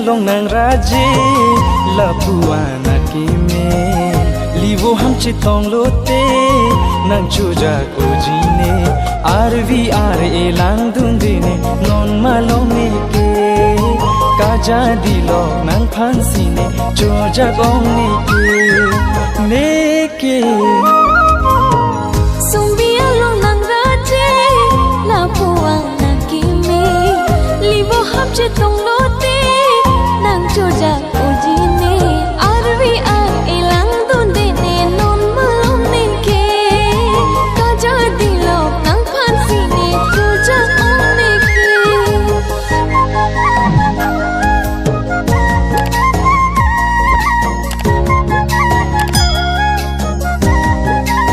long nang raje la puana ki me livo ham chi tong lote nang chuja ko jine RVR e lang dun dine non malong ne ke kaja dilo nang phansi ne chuja gong ne ke